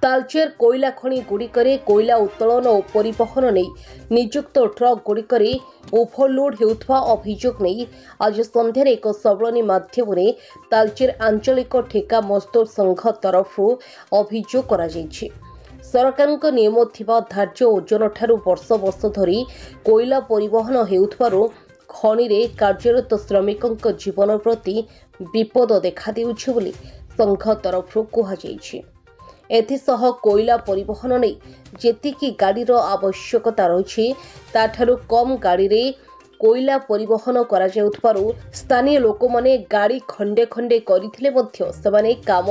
तालचेर कोईला खଣି गुड़िकरे कोईला उत्तोलन और परिवहन नहीं नियुक्त ट्रक गुड़िकरे ओभरलोड हेउथवा अभियोग नहीं आज संध्यार एक सबलनी माध्यम तालचेर आंचलिक ठेका मजदूर संघ तरफ अभियोग करा जायछि। सरकार नियम थिबा धार्य ओजन ठारू वर्ष वर्ष धरी कोईला परिवहन हेउथवारो खଣି रे कार्यरत श्रमिकଙ୍କ जीवन प्रति विपद देखा देउछि बोली संघ तरफ कहा जायछि। एथिसह कोईला परिवहन नहीं जेतिकी गाड़ीर आवश्यकता रही ताठारु कम गाड़ी रे कोईला परिवहन करा जाउथबारु स्थानीय लोक माने गाड़ी खंडे खंडे करिथिले मध्य सेमाने काम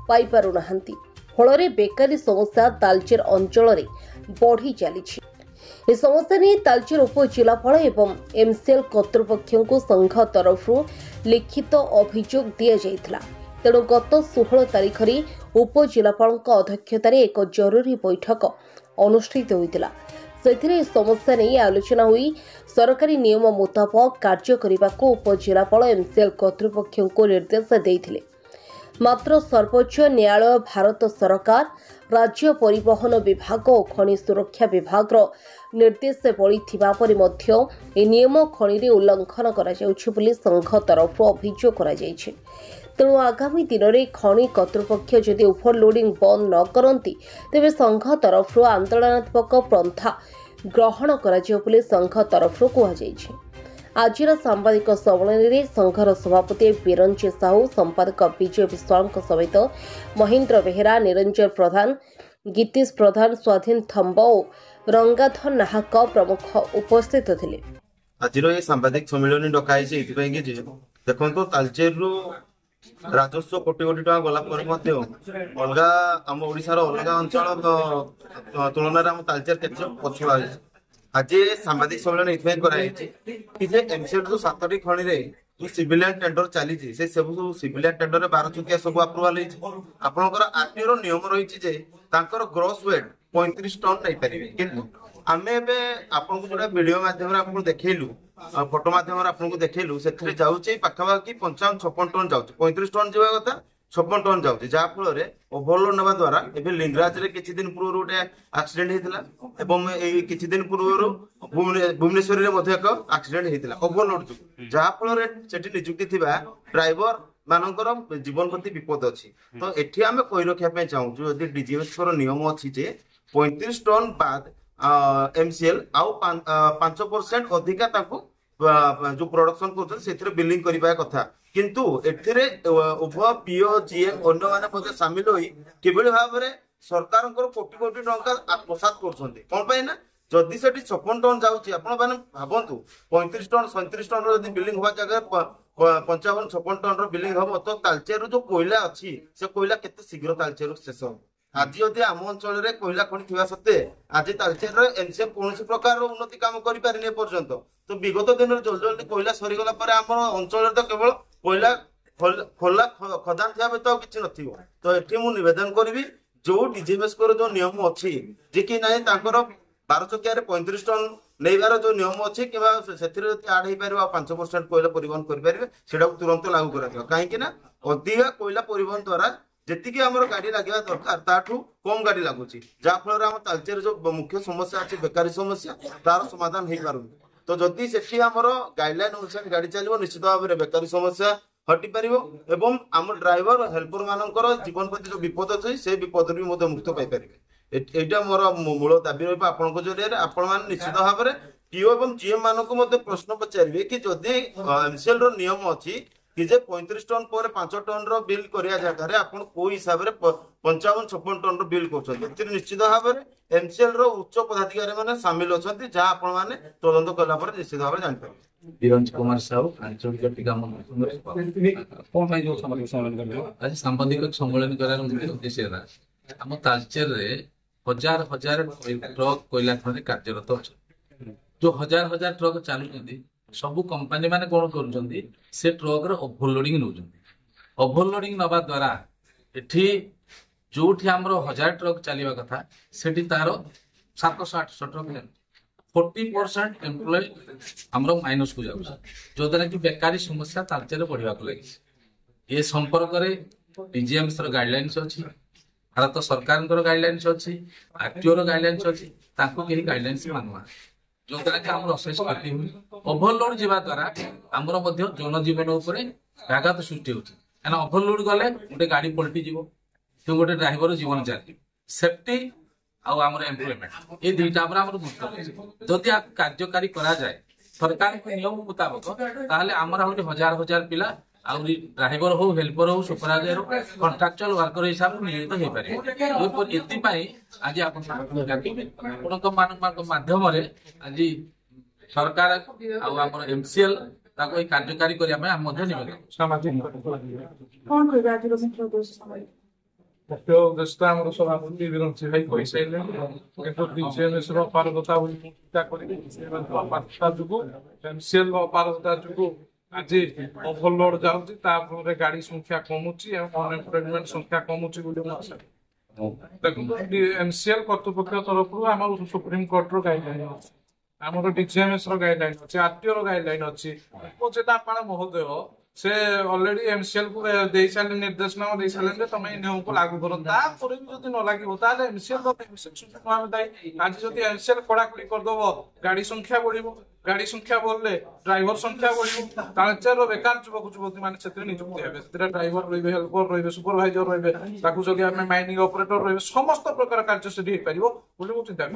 पाई पारु नाहंती। फलरे बेकारी समस्या तालचेर अंचल रे बढ़ी चलीछि। ए समस्या नहीं तालचेर उपजिलापाल एवं एमसीएल कर्तृपक्षों को संघ तरफ लिखित अभियोग दिया जाइथिला। तेणु गत 16 तारिख में उपजिलापाल अध्यक्षतार एक जरूरी बैठक अनुष्ठित होता। से समस्या नहीं आलोचना हुई सरकारी नियम मुताबक कार्य करने को उपजिलापाल एमसीएल कर्तृपक्षों को निर्देश देते। मात्र सर्वोच्च न्यायालय भारत सरकार राज्य परिवहन विभाग और खଣି सुरक्षा विभाग निर्देश बली परि नियम खଣି रे उल्लंघन करा जाउछि बोली संघ तरफ अभियोग करा जायछि। तेणु आगामी दिन में खଣି कर्तृपक्ष जदि ओभरलोडिंग बंद न करती तेबे संघ तरफ आंदोलनात्मक पंथा ग्रहण कर संघ तरफ कहुଯାଇଛି। आज सांबादिक सम्मेलन में संघर सभापति बिरंची साहू, संपादक विजय विश्वाल समेत महेन्द्र बेहेरा, निरंजन प्रधान, गीतेश प्रधान, स्वाधीन थम्ब और रंगाधर नाहक प्रमुख उपस्थित थे। आज सांबादिक सम्मेलन डकाई देखो तालचेर राजस्व कोटी कोटी टाँग गला अलग आम ओडार अलग अंचल तुलन में तालचेर केते पछुआ। आज सांबादिक सम्मेलन ये एमसीएल जो 7टी खଣି रे जो सिविलियन टेंडर चली से सब सिविलियन टेंडर 12 चुकिया सब अप्रूवाल आपनकर आरटीओ नियम रही ग्रोस वेट 35 टन नहीं पारे किंतु आमे एबे आपन को जोड़ा वीडियो माध्यम आपन देखैलु फोटो माध्यम आपन देखैलु से जाउची पाखापाखि 55-56 टन जाउची 35 टन जीवा कथा 56 टन जाउची जा फल रे ओभरलोड नबा द्वारा एबे लिंगराज रे किछि दिन पूर्व गोटे एक्सीडेंट हेतिला एवं ए किछि दिन पूर्व भुवनेश्वर रे मध्ये एक एक्सीडेंट हेतिला ओभरलोड जा फल रे सेठी नियुक्ति थिबा ड्राइवर मानकर जीवन प्रति विपद अछि। तो एठी आमे कोइ रखिया पे चाहू जदि डीजीएस को नियम अछि जे 35 टन बाद एमसीएल आउ 5% अधिका ताको जो प्रोडक्शन कर बिलिंग करबा कथा किंतु एथिरे उभय पीओ जीएम अन्य माने मध्ये शामिल होई केबेले भाव रे सरकार कोटी कोटी टंका आत्मसात करछन्ते कोन पय ना जदि सेठी 56 टन जाउची आपण माने भाबंतु 35 टन 37 टन रो जदि बिलिंग होबा जगह 55-56 टन रो बिलिंग होबो तो तालचेर जो कोयला अछि से कोयला केते शीघ्र तालचेर शेष हो। आज यदि आम अंचल में कोयला खଣି थिबा सत्ते आज तालचेर एनसीएल कौन प्रकार उन्नति काम करि पारिने पर्यंत तो विगत दिन में जल्दी जल्दी कोयला सरीगला पर आम अंचल तो केवल कोयला खोला खदान थिया तो किछि नथिबो। तो एठी मु निवेदन करबी जो डीजीएमएस को जो नियम अछि जे कि नाही तांकर 12 चकिया रे 35 टन नैबार जो नियम अच्छी कि आड हो पार 5% कोयला परिवहन करें से तुरंत लागू कर कहीं अधिका कोयला परिवहन द्वारा जी आम गाड़ी लगे दरकार ताठू कम गाड़ी लगुच जहाँफल आम तालचेर जो मुख्य समस्या अच्छी बेकारी समस्या तार समाधान हो पार। तो जदि से आमर गाइडलाइन अनुसार गाड़ी चलो निश्चित भाव में बेकारी समस्या हटि पार एवं आम ड्राइवर हेल्पर मानकर जीवन प्रति जो विपद अच्छे से विपद भी मुक्त पाइपर। एटा मोर मूल दाबी रहा आपण जरिए आपण मैंने निश्चित भाव में पीओ और जीएम मान को प्रश्न पचारे कि जदि एमसीएल रो नियम अच्छी कि 35 टन पर 5 टन रो बिल करिया जगह आप हिसाब से 55-56 टन रो बिल कर निश्चित भाव में एमसीएल रो उच्च पदाधिकारी मैंने सामिल अच्छा जहाँ आपण मैंने तदंत कला निश्चित भाव में जापर। बिरंची कुमार साहू आंचलिक टीका आज सांबादिक सम्मेलन करार उद्देश्य आम तालचेर रे हजार हजार ट्रक कोयला खଣି कार्यरत अच्छा जो हजार हजार ट्रक चलुं सबू कंपानी माने कौन कर ट्रक ओभरलोडिंग नौ ओभरलोडिंग नवा द्वारा एठी जो हजार ट्रक चलवा कथा से तार 700-800 ट्रक 40% एम्प्लॉय आमर माइनस को जाऊँ जो द्वारा कि बेकारी समस्या तालचेर बढ़ा लगी। ये संपर्क में डीजीएमएस गाइडलाइंस अच्छी भारत सरकार गाइडलाइंस अच्छी आरटीओ गाइडलाइंस अच्छी कहीं गाइडलाइंस मानुना जो द्वारा कि आम अशेष क्षति हुए ओभरलोड जावा द्वारा आमर जनजीवन उपर व्याघात सृष्टि होती है ओभरलोड गले गोटे गाड़ी पलटि जीव कि गोटे ड्राइवर जीवन चली सेफ्टी आमर एम्प्लॉयमेंट ये दुईटा गुरुत्व रही जदि कार्यकारी करा जाए सरकार नियम मुताबक ताहले आमर आहुरी हजार हजार पिला आहुरी ड्राइवर हो हेल्पर हो सुपरवाइजर हो कॉन्ट्रैक्चुअल वर्कर हिसाब से नियोजित हो पारे एतिपाई आज आपन माध्यम आज सरकार आमर एमसीएल ताको कार्यकारी करिया में हम मध्य निवेदन कौन कहबे आज मुख्य उद्देश्य मुख्य उद्देश्य आम सभापति विरंची भाई कही सारे किंतु डीसीएमएस अपारगता जो एमसीएल अपारगता जो आज ओभरलोड जाऊँगी गाड़ी संख्या कमुची अनएम्प्लॉयमेंट संख्या कमुची देखो एमसीएल कर्तृपक्ष तरफ आम सुप्रीम कोर्ट गाइडलाइन अच्छी आम डीसीएमएस गाइडलाइन अच्छी आरटीओ गाइडलाइन अच्छी आपण महोदय से ऑलरेडी एमसीएल को दे सारे निर्देशनामा दे सारे तुम नियम को लागू करो तापर भी जब न लगे एमसीएल आज जब एमसीएल कड़ाकड़ी करदेव गाड़ी संख्या बढ़ गाड़ी संख्या बढ़ले ड्राइवर संख्या बढ़ तालचेर बेकार युवक युवती मैंने नियुक्ति हे ड्राइवर रही हेल्पर रही सुपरवाइजर रही आम माइनिंग ऑपरेटर रही समस्त प्रकार कार्य से हो चिंता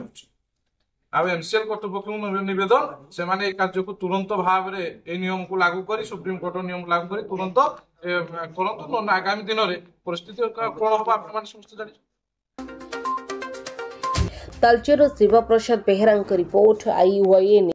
कर एमसीएल कर्तृपक्ष नवेदन से माने कार्य को तुरंत भाव में नियम को लागू करी सुप्रीम कोर्ट नियम लागू करी तुरंत करंतु आगामी दिन में परिस्थिति कौन हम आप समस्त जान तालचेर शिव प्रसाद बेहेरा रिपोर्ट IYA।